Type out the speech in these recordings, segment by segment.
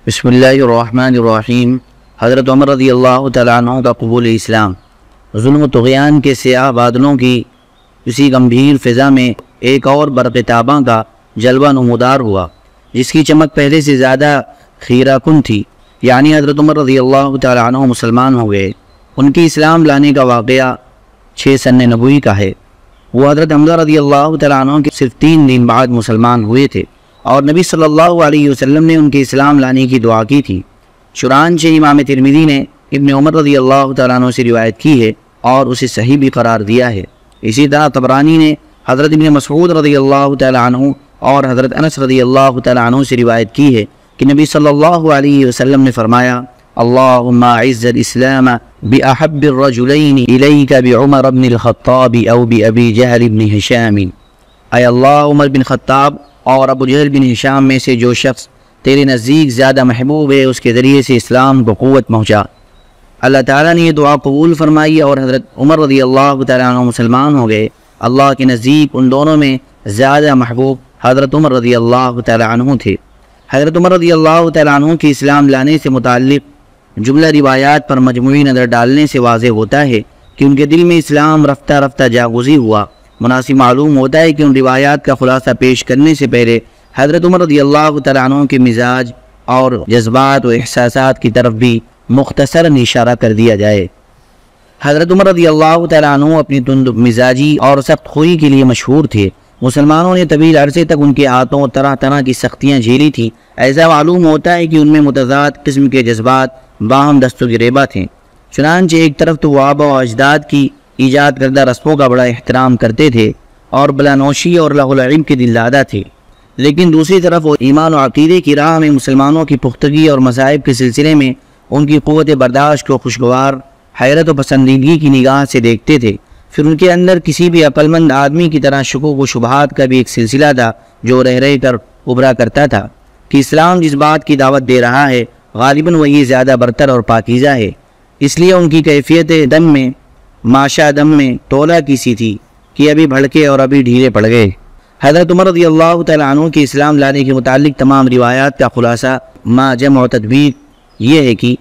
بسم اللہ الرحمن الرحیم۔ حضرت عمر رضی اللہ تعالیٰ عنہ کا قبول اسلام۔ ظلم و طغیان کے سیاہ بادلوں کی اسی گمبھیر فضا میں ایک اور برق تاباں کا جلوہ نمودار ہوا، جس کی چمک پہلے سے زیادہ خیرہ کن تھی، یعنی حضرت عمر رضی اللہ تعالیٰ عنہ مسلمان ہو گئے۔ ان کی اسلام لانے کا واقعہ 6 سن نبوی کا ہے۔ وہ حضرت حمزہ رضی اللہ تعالیٰ عنہ کے صرف 3 دن بعد مسلمان ہوئے تھے، اور نبی صلی اللہ علیہ وسلم نے ان کے اسلام لانے کی دعا کی تھی۔ چنانچہ امام ترمذی نے ابن عمر رضی اللہ تعالیٰ عنہ سے روایت کی ہے اور اسے صحیح بھی قرار دیا ہے۔ اسی طرح طبرانی نے حضرت ابن مسعود رضی اللہ تعالیٰ عنہ اور حضرت انس رضی اللہ تعالیٰ عنہ سے روایت کی ہے کہ نبی صلی اللہ علیہ وسلم نے فرمایا: اللہم اعز الاسلام باحب الرجلین الیک بعمر بن الخطاب او بابی جہل بن ہشام۔ اے اللہ، عمر بن خطاب اور ابو جہل بن ہشام میں سے جو شخص تیرے نزدیک زیادہ محبوب ہے، اس کے ذریعے سے اسلام کو قوت پہنچا۔ اللہ تعالیٰ نے یہ دعا قبول فرمائی اور حضرت عمر رضی اللہ تعالیٰ عنہ مسلمان ہو گئے۔ اللہ کے نزدیک ان دونوں میں زیادہ محبوب حضرت عمر رضی اللہ تعالیٰ عنہ تھے۔ حضرت عمر رضی اللہ تعالیٰ عنہ کے اسلام لانے سے متعلق جملہ روایات پر مجموعی نظر ڈالنے سے واضح ہوتا ہے کہ ان کے دل میں اسلام رفتہ رفتہ جاگزی ہوا۔ مناسب معلوم ہوتا ہے کہ ان روایات کا خلاصہ پیش کرنے سے پہلے حضرت عمر رضی اللہ تعالیٰ عنہ کے مزاج اور جذبات و احساسات کی طرف بھی مختصراً اشارہ کر دیا جائے۔ حضرت عمر رضی اللہ تعالیٰ عنہ اپنی تند مزاجی اور سخت خوئی کے لیے مشہور تھے۔ مسلمانوں نے طویل عرصے تک ان کے ہاتھوں طرح طرح کی سختیاں جھیلی تھیں۔ ایسا معلوم ہوتا ہے کہ ان میں متضاد قسم کے جذبات باہم دست و گریبہ تھے۔ چنانچہ ایک طرف تو وہ آبا و اجداد کی ایجاد کردہ رسموں کا بڑا احترام کرتے تھے اور بلانوشی اور لہو العلم کے دلدادہ تھے، لیکن دوسری طرف وہ ایمان و عقیدے کی راہ میں مسلمانوں کی پختگی اور مذاہب کے سلسلے میں ان کی قوت برداشت کو خوشگوار حیرت و پسندیدگی کی نگاہ سے دیکھتے تھے۔ پھر ان کے اندر کسی بھی عقل مند آدمی کی طرح شکوک و شبہات کا بھی ایک سلسلہ تھا جو رہ کر ابھرا کرتا تھا کہ اسلام جس بات کی دعوت دے رہا ہے غالباً وہی زیادہ برتر اور پاکیزہ ہے۔ اس لیے ان کی کیفیت دم میں ماشا دم میں تولہ کی سی تھی کہ ابھی بھڑکے اور ابھی ڈھیلے پڑ گئے۔ حضرت عمر رضی اللہ تعالیٰ عنہ کے اسلام لانے کے متعلق تمام روایات کا خلاصہ ما جمع و تدبیر یہ ہے کہ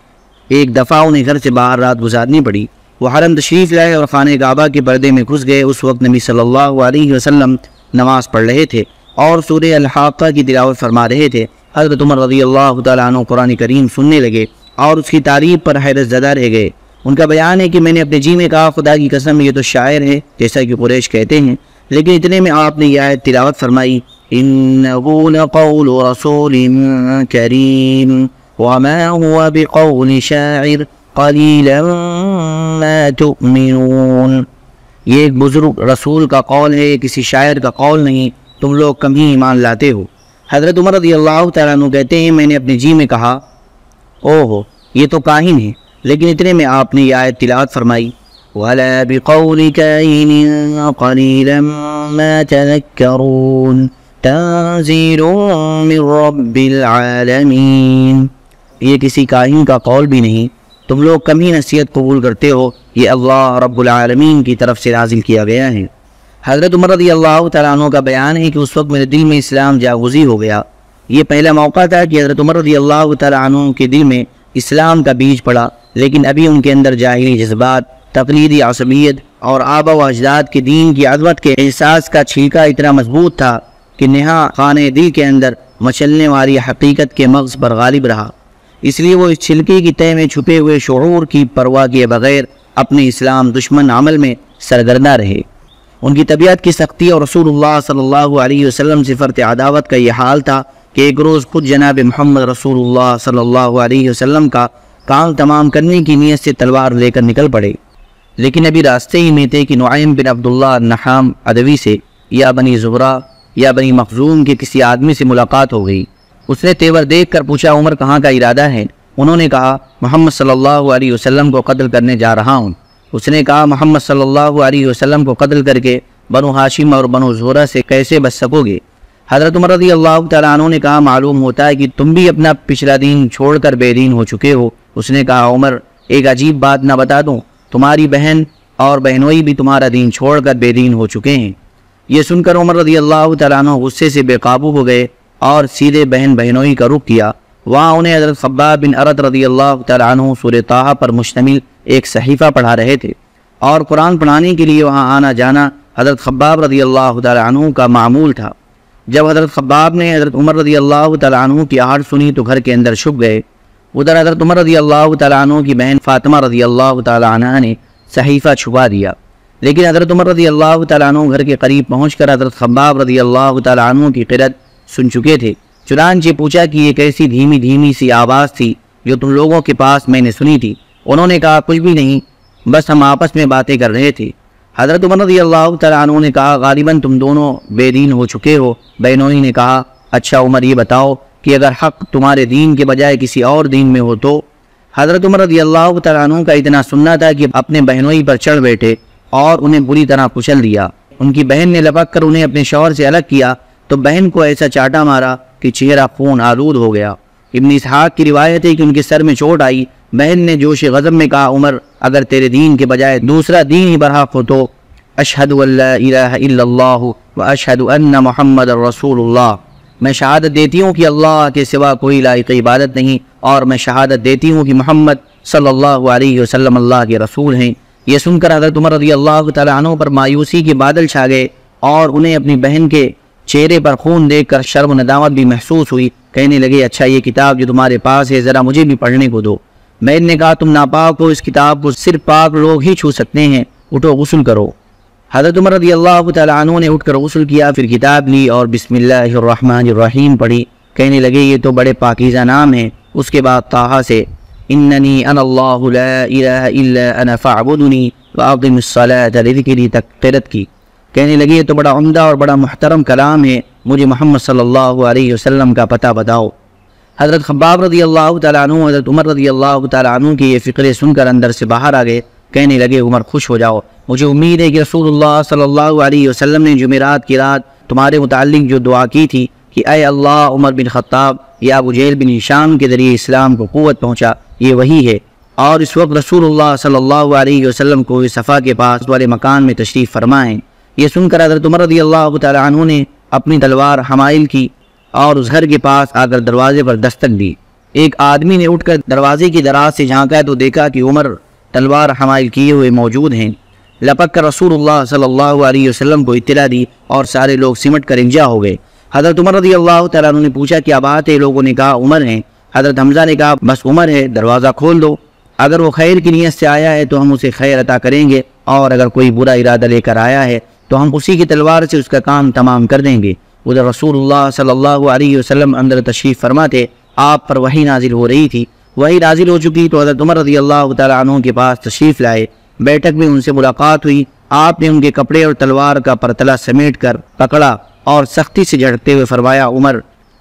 ایک دفعہ انہیں گھر سے باہر رات گزارنی پڑی۔ وہ حرم تشریف لائے اور خانہ کعبہ کے پردے میں گھس گئے۔ اس وقت نبی صلی اللہ علیہ وسلم نماز پڑھ رہے تھے اور سورہ الحاقہ کی تلاوت فرما رہے تھے۔ حضرت عمر رضی اللہ تعالیٰ عنہ قرآن کریم سننے لگے اور اس کی تعریف پر حیرت زدہ رہ گئے۔ ان کا بیان ہے کہ میں نے اپنے جی میں کہا، خدا کی قسم یہ تو شاعر ہے جیسا کہ قریش کہتے ہیں، لیکن اتنے میں آپ نے یہ آیت تلاوت فرمائی: اِنَّهُ لَقَوْلُ رَسُولٍ كَرِيمٍ وَمَا هُوَ بِقَوْلِ شَاعِرٍ قَلِيلًا مَا تُؤْمِنُونَ۔ یہ ایک بزرگ رسول کا قول ہے، کسی شاعر کا قول نہیں، تم لوگ کم ہی ایمان لاتے ہو۔ حضرت عمر رضی اللہ تعالیٰ عنہ کہتے ہیں میں نے اپنے جی میں کہا، اوہ یہ تو کاہن ہے، لیکن اتنے میں آپ نے یہ آیت تلاوت فرمائی: وَلَا بِقَوْلِ كَاهِنٍ قَلِيلًا مَا تَذَكَّرُونَ تَنزِيلٌ مِّن رَّبِّ الْعَالَمِينَ۔ یہ کسی کاہن کا قول بھی نہیں، تم لوگ کم ہی نصیحت قبول کرتے ہو، یہ اللہ رب العالمین کی طرف سے نازل کیا گیا ہے۔ حضرت عمر رضی اللہ تعالیٰ عنہ کا بیان ہے کہ اس وقت میرے دل میں اسلام جاگزی ہو گیا۔ یہ پہلا موقع تھا کہ حضرت عمر رضی اللہ تعالیٰ عنہ کے دل میں اسلام کا بیج پڑا، لیکن ابھی ان کے اندر جاہلی جذبات، تقلیدی عصبیت اور آبا و اجداد کے دین کی عظمت کے احساس کا چھلکا اتنا مضبوط تھا کہ نہا خانہ دل کے اندر مچلنے والی حقیقت کے مغز پر غالب رہا۔ اس لیے وہ اس چھلکے کی تہ میں چھپے ہوئے شعور کی پرواہ کیے بغیر اپنے اسلام دشمن عمل میں سرگردہ رہے۔ ان کی طبیعت کی سختی اور رسول اللہ صلی اللہ علیہ وسلم سے فرط عداوت کا یہ حال تھا کہ ایک روز خود جناب محمد رسول اللہ صلی اللہ علیہ وسلم کا کام تمام کرنے کی نیت سے تلوار لے کر نکل پڑے، لیکن ابھی راستے ہی میں تھے کہ نعیم بن عبداللہ النحام ادوی سے یا بنی زہرہ یا بنی مخزوم کے کسی آدمی سے ملاقات ہو گئی۔ اس نے تیور دیکھ کر پوچھا، عمر کہاں کا ارادہ ہے؟ انہوں نے کہا، محمد صلی اللہ علیہ وسلم کو قتل کرنے جا رہا ہوں۔ اس نے کہا، محمد صلی اللہ علیہ وسلم کو قتل کر کے بنو ہاشم اور بنو زہرہ سے کیسے بچ سکو گے؟ حضرت عمر رضی اللہ تعالیٰ عنہ نے کہا، معلوم ہوتا ہے کہ تم بھی اپنا پچھلا دین چھوڑ کر بے دین ہو چکے ہو۔ اس نے کہا، عمر ایک عجیب بات نہ بتا دوں، تمہاری بہن اور بہنوئی بھی تمہارا دین چھوڑ کر بے دین ہو چکے ہیں۔ یہ سن کر عمر رضی اللہ تعالیٰ عنہ غصے سے بے قابو ہو گئے اور سیدھے بہن بہنوئی کا رخ کیا وہاں انہیں حضرت خباب بن ارد رضی اللہ تعالیٰ عنہ سورہ طٰہٰ پر مشتمل ایک صحیفہ پڑھا رہے تھے، اور قرآن پڑھانے کے لیے وہاں آنا جانا حضرت خباب رضی اللہ تعالیٰ عنہ کا معمول تھا۔ جب حضرت خباب نے حضرت عمر رضی اللہ تعالیٰ عنہ کی آہٹ سنی تو گھر کے اندر چھپ گئے۔ ادھر حضرت عمر رضی اللہ تعالیٰ عنہ کی بہن فاطمہ رضی اللہ تعالیٰ عنہ نے صحیفہ چھپا دیا، لیکن حضرت عمر رضی اللہ تعالیٰ عنہ گھر کے قریب پہنچ کر حضرت خباب رضی اللہ تعالیٰ عنہ کی قرأت سن چکے تھے۔ چنانچہ پوچھا کہ یہ کیسی دھیمی دھیمی سی آواز تھی جو تم لوگوں کے پاس میں نے سنی تھی؟ انہوں نے کہا کچھ بھی نہیں، بس ہم آپس میں باتیں کر رہے تھے۔ حضرت عمر رضی اللہ تعالیٰ عنہ نے کہا غالباً تم دونوں بے دین ہو چکے ہو۔ بہنوئی نے کہا اچھا عمر یہ بتاؤ کہ اگر حق تمہارے دین کے بجائے کسی اور دین میں ہو تو؟ حضرت عمر رضی اللہ تعالیٰ عنہ کا اتنا سننا تھا کہ اپنے بہنوئی پر چڑھ بیٹھے اور انہیں بری طرح کچل دیا۔ ان کی بہن نے لپک کر انہیں اپنے شوہر سے الگ کیا تو بہن کو ایسا چاٹا مارا کہ چہرہ خون آلود ہو گیا۔ ابن اسحاق کی روایت ہے کہ ان کے سر میں چوٹ آئی۔ بہن نے جوش غضب میں کہا عمر اگر تیرے دین کے بجائے دوسرا دین ہی برحق ہو تو اشہد ان لا الہ الا اللہ و اشہد ان محمد رسول اللہ، میں شہادت دیتی ہوں کہ اللہ کے سوا کوئی لائق عبادت نہیں، اور میں شہادت دیتی ہوں کہ محمد صلی اللہ علیہ وسلم اللہ کے رسول ہیں۔ یہ سن کر حضرت عمر رضی اللہ تعالیٰ عنہ پر مایوسی کے بادل چھا گئے، اور انہیں اپنی بہن کے چہرے پر خون دیکھ کر شرم و ندامت بھی محسوس ہوئی۔ کہنے لگے اچھا یہ کتاب جو تمہارے پاس ہے ذرا مجھے بھی پڑھنے کو دو۔ بہن نے کہا تم ناپاک ہو، اس کتاب کو صرف پاک لوگ ہی چھو سکتے ہیں، اٹھو غسل کرو۔ حضرت عمر رضی اللہ تعالیٰ عنہ نے اٹھ کر غسل کیا، پھر کتاب لی اور بسم اللہ الرحمن الرحیم پڑھی۔ کہنے لگے یہ تو بڑے پاکیزہ نام ہیں۔ اس کے بعد طٰہٰ سے اننی انا اللہ لا الہ الا انا فاعبدنی واقم الصلاۃ لذکری تک قرأت کی۔ کہنے لگے یہ تو بڑا عمدہ اور بڑا محترم کلام ہے، مجھے محمد صلی اللہ علیہ وسلم کا پتہ بتاؤ۔ حضرت خباب رضی اللہ تعالیٰ عنہ حضرت عمر رضی اللہ تعالیٰ عنہ کی یہ فقرے سن کر اندر سے باہر آ گئے۔ کہنے لگے عمر خوش ہو جاؤ، مجھے امید ہے کہ رسول اللہ صلی اللہ علیہ وسلم نے جمعرات کی رات تمہارے متعلق جو دعا کی تھی کہ اے اللہ عمر بن خطاب یا ابو جہل بن ہشام کے ذریعے اسلام کو قوت پہنچا، یہ وہی ہے۔ اور اس وقت رسول اللہ صلی اللہ علیہ وسلم کو صفا کے پاس والے مکان میں تشریف فرمائیں۔ یہ سن کر حضرت عمر رضی اللہ تعالیٰ عنہ نے اپنی تلوار حمائل کی اور اس گھر کے پاس آ کر دروازے پر دستک دی۔ ایک آدمی نے اٹھ کر دروازے کی دراز سے جھانکا تو دیکھا کہ عمر تلوار حمائل کیے ہوئے موجود ہیں۔ لپک کر رسول اللہ صلی اللہ علیہ وسلم کو اطلاع دی اور سارے لوگ سمٹ کر یکجا ہو گئے۔ حضرت عمر رضی اللہ تعالیٰ عنہ نے پوچھا کیا بات ہے؟ لوگوں نے کہا عمر ہیں۔ حضرت حمزہ نے کہا بس عمر ہے، دروازہ کھول دو، اگر وہ خیر کی نیت سے آیا ہے تو ہم اسے خیر عطا کریں گے، اور اگر کوئی برا ارادہ لے کر آیا ہے تو ہم اسی کی تلوار سے اس کا کام تمام کر دیں گے۔ ادھر رسول اللہ صلی اللہ علیہ وسلم اندر تشریف فرما تھے، آپ پر وحی نازل ہو رہی تھی۔ وحی نازل ہو چکی تو حضرت عمر رضی اللہ تعالیٰ عنہ کے پاس تشریف لائے۔ بیٹھک میں ان سے ملاقات ہوئی، آپ نے ان کے کپڑے اور تلوار کا پرتلا سمیٹ کر پکڑا اور سختی سے جھڑکتے ہوئے فرمایا عمر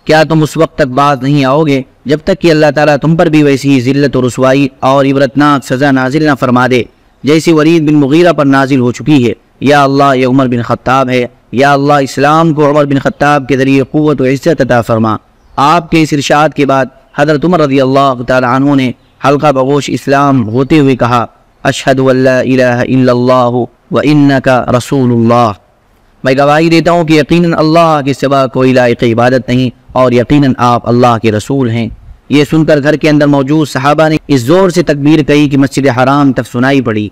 کیا تم اس وقت تک باز نہیں آؤ گے جب تک کہ اللہ تعالیٰ تم پر بھی ویسی ذلت و رسوائی اور عبرتناک سزا نازل نہ فرما دے جیسی ولید بن مغیرہ پر نازل ہو چکی ہے۔ یا اللہ یہ عمر بن خطاب ہے، یا اللہ اسلام کو عمر بن خطاب کے ذریعے قوت و عزت عطا فرما۔ آپ کے اس ارشاد کے بعد حضرت عمر رضی اللہ تعالی عنہ نے حلقہ بگوش اسلام ہوتے ہوئے کہا اشہد ان لا الہ الا اللہ و انک رسول اللہ، میں گواہی دیتا ہوں کہ یقیناً اللہ کے سوا کوئی لائق عبادت نہیں اور یقیناً آپ اللہ کے رسول ہیں۔ یہ سن کر گھر کے اندر موجود صحابہ نے اس زور سے تکبیر کہی کہ مسجد حرام تک سنائی پڑی۔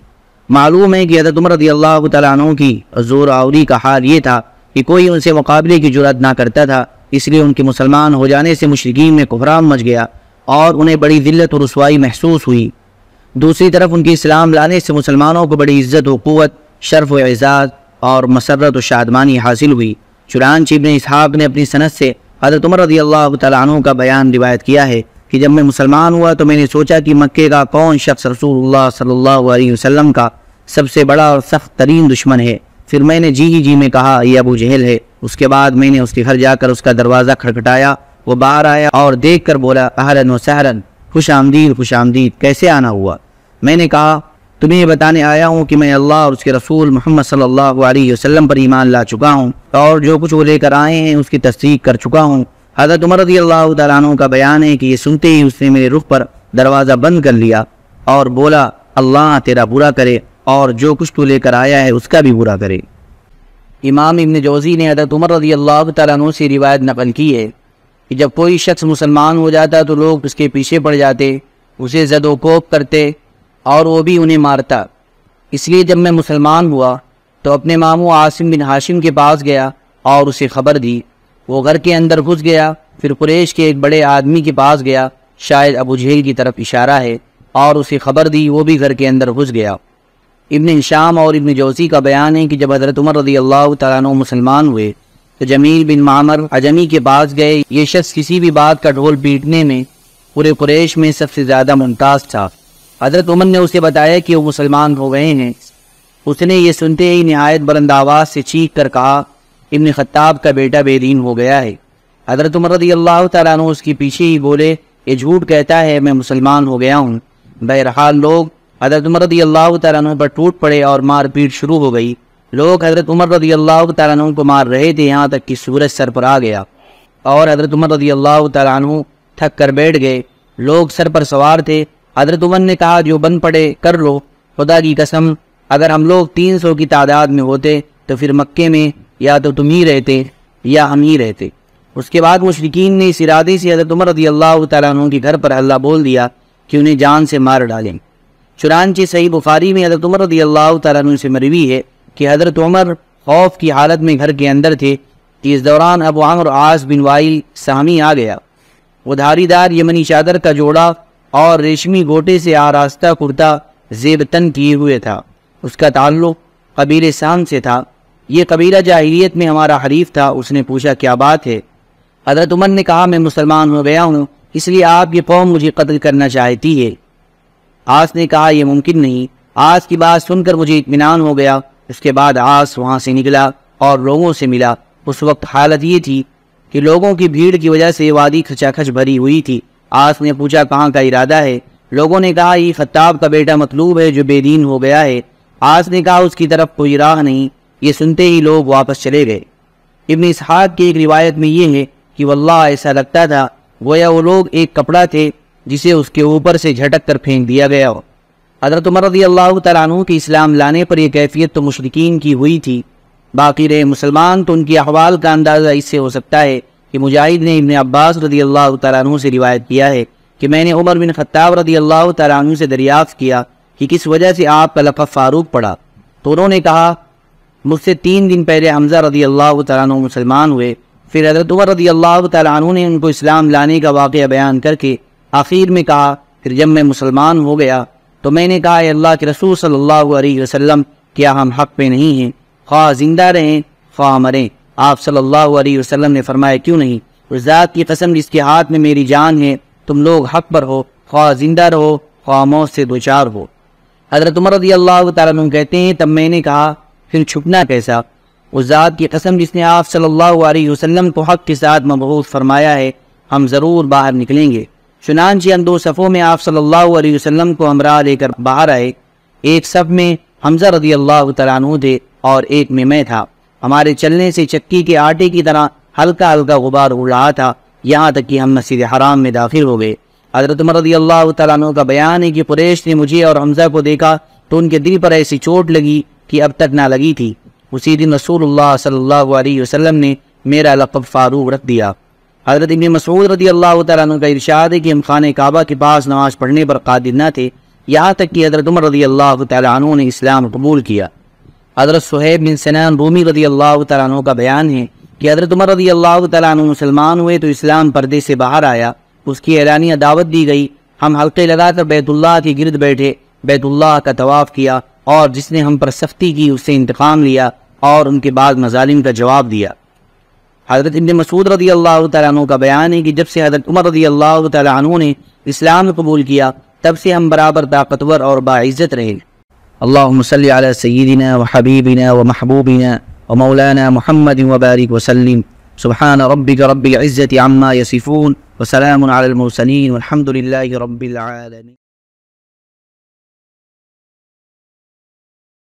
معلوم ہے کہ حضرت عمر رضی اللہ تعالیٰ عنہ کی زور آوری کا حال یہ تھا کہ کوئی ان سے مقابلے کی جرأت نہ کرتا تھا، اس لیے ان کے مسلمان ہو جانے سے مشرکین میں کفران مچ گیا اور انہیں بڑی ذلت و رسوائی محسوس ہوئی۔ دوسری طرف ان کی اسلام لانے سے مسلمانوں کو بڑی عزت و قوت، شرف و اعزاز اور مسرت و شادمانی حاصل ہوئی۔ چنانچہ ابن اسحاق نے اپنی سند سے حضرت عمر رضی اللہ تعالیٰ عنہ کا بیان روایت کیا ہے کہ جب میں مسلمان ہوا تو میں نے سوچا کہ مکے کا کون شخص رسول اللہ صلی اللہ علیہ وسلم کا سب سے بڑا اور سخت ترین دشمن ہے۔ پھر میں نے جی میں کہا یہ ابو جہل ہے۔ اس کے بعد میں نے اس کے گھر جا کر اس کا دروازہ کھٹکھٹایا، وہ باہر آیا اور دیکھ کر بولا اہلاً و سہلاً، خوش آمدید خوش آمدید، کیسے آنا ہوا؟ میں نے کہا تمہیں یہ بتانے آیا ہوں کہ میں اللہ اور اس کے رسول محمد صلی اللہ علیہ وسلم پر ایمان لا چکا ہوں اور جو کچھ وہ لے کر آئے ہیں اس کی تصدیق کر چکا ہوں۔ حضرت عمر رضی اللہ تعالیٰ عنہ کا بیان ہے کہ یہ سنتے ہی اس نے میرے رخ پر دروازہ بند کر لیا اور بولا اللہ تیرا برا کرے اور جو کچھ تو لے کر آیا ہے اس کا بھی برا کرے۔ امام ابن جوزی نے حضرت عمر رضی اللہ تعالیٰ عنہ سے روایت نقل کی ہے کہ جب کوئی شخص مسلمان ہو جاتا تو لوگ اس کے پیچھے پڑ جاتے، اسے زد و کوب کرتے اور وہ بھی انہیں مارتا۔ اس لیے جب میں مسلمان ہوا تو اپنے ماموں عاصم بن ہاشم کے پاس گیا اور اسے خبر دی۔ وہ گھر کے اندر گھس گیا، پھر قریش کے ایک بڑے آدمی کے پاس گیا، شاید ابو جہل کی طرف اشارہ ہے، اور اسے خبر دی، وہ بھی گھر کے اندر گھس گیا۔ ابن ہشام اور ابن جوزی کا بیان ہے کہ جب حضرت عمر رضی اللہ تعالیٰ عنہ مسلمان ہوئے تو جمیل بن معمر عجمی کے پاس گئے۔ یہ شخص کسی بھی بات کا ڈھول پیٹنے میں پورے قریش میں سب سے زیادہ ممتاز تھا۔ حضرت عمر نے اسے بتایا کہ وہ مسلمان ہو گئے ہیں۔ اس نے یہ سنتے ہی نہایت بلند آواز سے چیخ کر کہا، ابن خطاب کا بیٹا بے دین ہو گیا ہے۔ حضرت عمر رضی اللہ تعالیٰ عنہ اس کے پیچھے ہی بولے، یہ جھوٹ کہتا ہے، میں مسلمان ہو گیا ہوں۔ بہرحال لوگ حضرت عمر رضی اللہ تعالیٰ عنہ پر ٹوٹ پڑے اور مار پیٹ شروع ہو گئی۔ لوگ حضرت عمر رضی اللہ تعالیٰ عنہ کو مار رہے تھے، یہاں تک کہ سورج سر پر آ گیا اور حضرت عمر رضی اللہ تعالیٰ عنہ تھک کر بیٹھ گئے۔ لوگ سر پر سوار تھے۔ حضرت عمر نے کہا، جو بن پڑے کر لو، خدا کی قسم اگر ہم لوگ 300 کی تعداد میں ہوتے تو پھر مکے میں یا تو تم ہی رہتے یا ہم ہی رہتے۔ اس کے بعد مشرکین نے اس ارادے سے حضرت عمر رضی اللہ تعالیٰ عنہ کے گھر پر حلہ بول دیا کہ انہیں جان سے مار ڈالیں۔ چنانچہ صحیح بخاری میں حضرت عمر رضی اللہ تعالیٰ عنہ سے مروی ہے کہ حضرت عمر خوف کی حالت میں گھر کے اندر تھے کہ اس دوران ابو عمرو عاص بن وائل سہمی آ گیا۔ وہ دھاری دار یمنی چادر کا جوڑا اور ریشمی گوٹے سے آراستہ کرتا زیب تن کیے ہوئے تھا۔ اس کا تعلق قبیلے سام سے تھا۔ یہ قبیلہ جاہلیت میں ہمارا حریف تھا۔ اس نے پوچھا، کیا بات ہے؟ حضرت عمر نے کہا، میں مسلمان ہو گیا ہوں، اس لیے آپ یہ قوم مجھے قتل کرنا چاہتی ہے۔ عاص نے کہا، یہ ممکن نہیں۔ عاص کی بات سن کر مجھے اطمینان ہو گیا۔ اس کے بعد عاص وہاں سے نکلا اور لوگوں سے ملا۔ اس وقت حالت یہ تھی کہ لوگوں کی بھیڑ کی وجہ سے وادی کھچا کھچ بھری ہوئی تھی۔ عاص نے پوچھا، کہاں کا ارادہ ہے؟ لوگوں نے کہا، یہ خطاب کا بیٹا مطلوب ہے جو بے دین ہو گیا ہے۔ عاص نے کہا، اس کی طرف کوئی راہ نہیں۔ یہ سنتے ہی لوگ واپس چلے گئے۔ ابن اسحاق کی ایک روایت میں یہ ہے کہ واللہ ایسا لگتا تھا گویا وہ لوگ ایک کپڑا تھے جسے اس کے اوپر سے جھٹک کر پھینک دیا گیا ہو۔ حضرت عمر رضی اللہ تعالیٰ عنہ کی اسلام لانے پر یہ کیفیت تو مشرکین کی ہوئی تھی، باقی رہے مسلمان تو ان کی احوال کا اندازہ اس سے ہو سکتا ہے کہ مجاہد نے ابن عباس رضی اللہ تعالیٰ عنہ سے روایت کیا ہے کہ میں نے عمر بن خطاب رضی اللہ تعالیٰ عنہ سے دریافت کیا کہ کس وجہ سے آپ کا لقب فاروق پڑا، تو انہوں نے کہا، مجھ سے 3 دن پہلے حمزہ رضی اللہ تعالیٰ عنہ مسلمان ہوئے۔ پھر حضرت عمر رضی اللہ تعالیٰ عنہ نے ان کو اسلام لانے کا واقعہ بیان کر کے آخر میں کہا، پھر جب میں مسلمان ہو گیا تو میں نے کہا، اے اللہ کے رسول صلی اللہ علیہ وسلم، کیا ہم حق پہ نہیں ہیں؟ خواہ زندہ رہیں خواہ مریں۔ آپ صلی اللہ علیہ وسلم نے فرمایا، کیوں نہیں؟ اس ذات کی قسم جس کے ہاتھ میں میری جان ہے، تم لوگ حق پر ہو، خواہ زندہ رہو خواہ موت سے دوچار ہو۔ حضرت عمر رضی اللہ تعالیٰ عنہ کہتے ہیں، تب میں نے کہا، پھر چھپنا کیسا؟ اس ذات کی قسم جس نے آپ صلی اللہ علیہ وسلم کو حق کے ساتھ مبعوث فرمایا ہے، ہم ضرور باہر نکلیں گے۔ چنانچہ ان 2 صفوں میں آپ صلی اللہ علیہ وسلم کو ہمراہ لے کر باہر آئے۔ ایک صف میں حمزہ رضی اللہ تعالیٰ عنہ تھے اور ایک میں تھا۔ ہمارے چلنے سے چکی کے آٹے کی طرح ہلکا ہلکا غبار اڑ رہا تھا، یہاں تک کہ ہم مسجد حرام میں داخل ہو گئے۔ حضرت عمر رضی اللہ تعالیٰ عنہ کا بیان ہے کہ قریش نے مجھے اور حمزہ کو دیکھا تو ان کے دل پر ایسی چوٹ لگی کہ اب تک نہ لگی تھی۔ اسی دن رسول اللہ صلی اللہ علیہ وسلم نے میرا لقب فاروق رکھ دیا۔ حضرت ابن مسعود رضی اللہ تعالیٰ عنہ کا ارشاد ہے کہ ہم خانہ کعبہ کے پاس نماز پڑھنے پر قادر نہ تھے، یہاں تک کہ حضرت عمر رضی اللہ تعالیٰ عنہ نے اسلام قبول کیا۔ حضرت صہیب بن سنان رومی رضی اللہ تعالیٰ عنہ کا بیان ہے کہ حضرت عمر رضی اللہ تعالیٰ عنہ مسلمان ہوئے تو اسلام پردے سے باہر آیا، اس کی اعلانیہ دعوت دی گئی۔ ہم حلقے لگا کر بیت اللہ کے گرد بیٹھے، بیت اللہ کا طواف کیا، اور جس نے ہم پر سختی کی اس سے انتقام لیا اور ان کے بعد مظالم کا جواب دیا۔ حضرت ابن مسعود رضی اللہ تعالیٰ عنہ کا بیان ہے کہ جب سے حضرت عمر رضی اللہ تعالیٰ عنہ نے اسلام قبول کیا تب سے ہم برابر طاقتور اور باعزت رہے۔ اللہم صلی علی سیدنا و حبیبنا و محبوبنا و مولانا محمد وبارک وسلم۔ سبحان ربک رب العزت عما یصفون وسلام علی المرسلین والحمد للہ رب العالمین۔